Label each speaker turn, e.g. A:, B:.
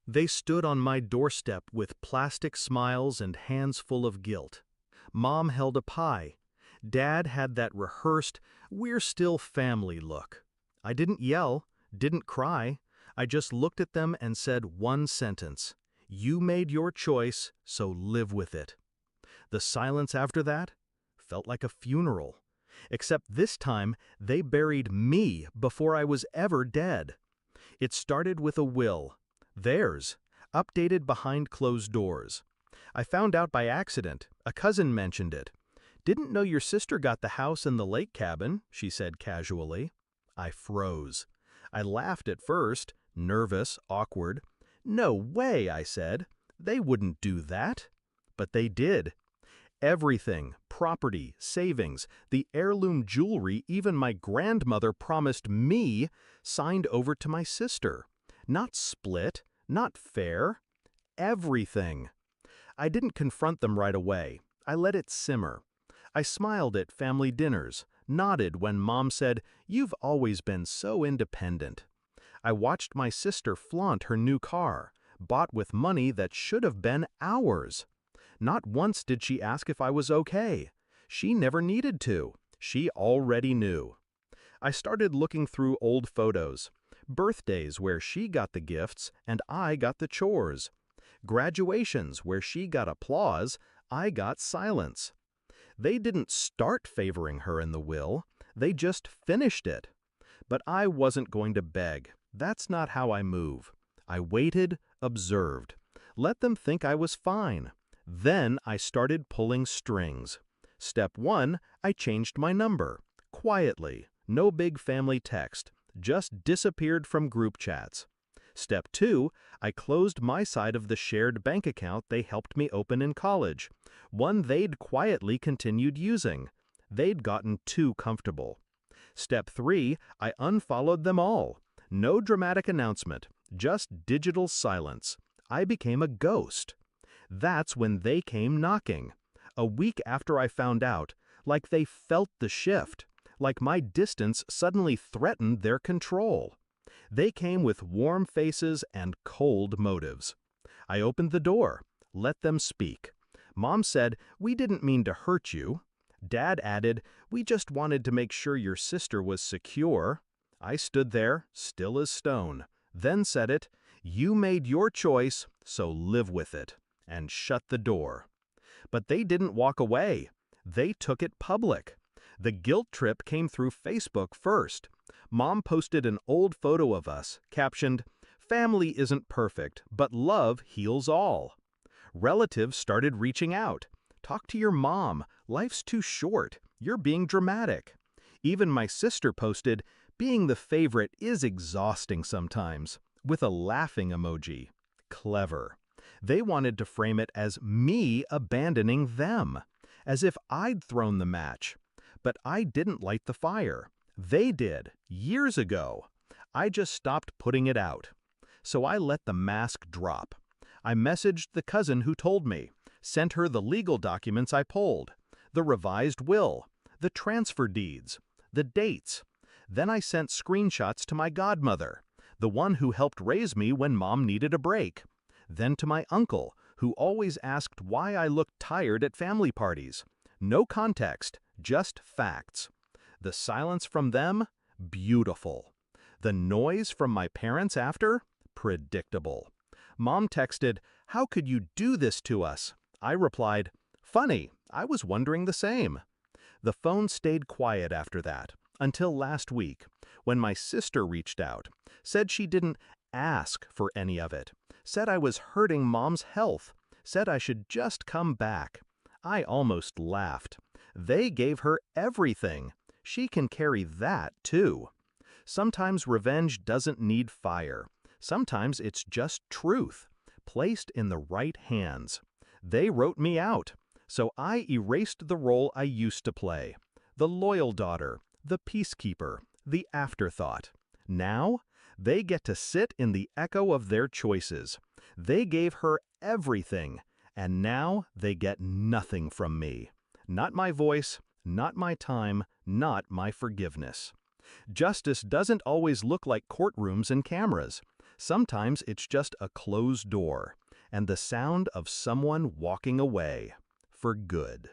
A: They stood on my doorstep with plastic smiles and hands full of guilt. Mom held a pie. Dad had that rehearsed, we're still family look. I didn't yell, didn't cry. I just looked at them and said one sentence. You made your choice, so live with it. The silence after that felt like a funeral. Except this time, they buried me before I was ever dead. It started with a will. Theirs, updated behind closed doors. I found out by accident. A cousin mentioned it. Didn't know your sister got the house in the lake cabin, she said casually. I froze. I laughed at first, nervous, awkward. No way, I said. They wouldn't do that. But they did. Everything, property, savings, the heirloom jewelry even my grandmother promised me, signed over to my sister. Not split, not fair. Everything. I didn't confront them right away. I let it simmer. I smiled at family dinners, nodded when Mom said, "You've always been so independent." I watched my sister flaunt her new car, bought with money that should have been ours. Not once did she ask if I was okay. She never needed to. She already knew. I started looking through old photos. Birthdays where she got the gifts and I got the chores. Graduations where she got applause, I got silence. They didn't start favoring her in the will, they just finished it. But I wasn't going to beg. That's not how I move. I waited, observed. Let them think I was fine. Then I started pulling strings. Step 1, I changed my number. Quietly, no big family text, just disappeared from group chats. Step 2, I closed my side of the shared bank account they helped me open in college, one they'd quietly continued using. They'd gotten too comfortable. Step 3, I unfollowed them all. No dramatic announcement, just digital silence. I became a ghost. That's when they came knocking. A week after I found out, like they felt the shift, like my distance suddenly threatened their control. They came with warm faces and cold motives. I opened the door, let them speak. Mom said, "We didn't mean to hurt you." Dad added, "We just wanted to make sure your sister was secure." I stood there, still as stone, then said it, "You made your choice, so live with it," and shut the door. But they didn't walk away. They took it public. The guilt trip came through Facebook first. Mom posted an old photo of us, captioned, "Family isn't perfect, but love heals all." Relatives started reaching out. "Talk to your mom. Life's too short. You're being dramatic." Even my sister posted, "Being the favorite is exhausting sometimes," with a laughing emoji. Clever. They wanted to frame it as me abandoning them, as if I'd thrown the match. But I didn't light the fire. They did, years ago. I just stopped putting it out. So I let the mask drop. I messaged the cousin who told me, sent her the legal documents I pulled, the revised will, the transfer deeds, the dates. Then I sent screenshots to my godmother, the one who helped raise me when Mom needed a break. Then to my uncle, who always asked why I looked tired at family parties. No context, just facts. The silence from them? Beautiful. The noise from my parents after? Predictable. Mom texted, "How could you do this to us?" I replied, "Funny, I was wondering the same." The phone stayed quiet after that, until last week, when my sister reached out, said she didn't ask for any of it, said I was hurting Mom's health, said I should just come back. I almost laughed. They gave her everything. She can carry that, too. Sometimes revenge doesn't need fire. Sometimes it's just truth, placed in the right hands. They wrote me out, so I erased the role I used to play. The loyal daughter, the peacekeeper, the afterthought. Now, they get to sit in the echo of their choices. They gave her everything, and now they get nothing from me. Not my voice, not my time, not my forgiveness. Justice doesn't always look like courtrooms and cameras. Sometimes it's just a closed door and the sound of someone walking away for good.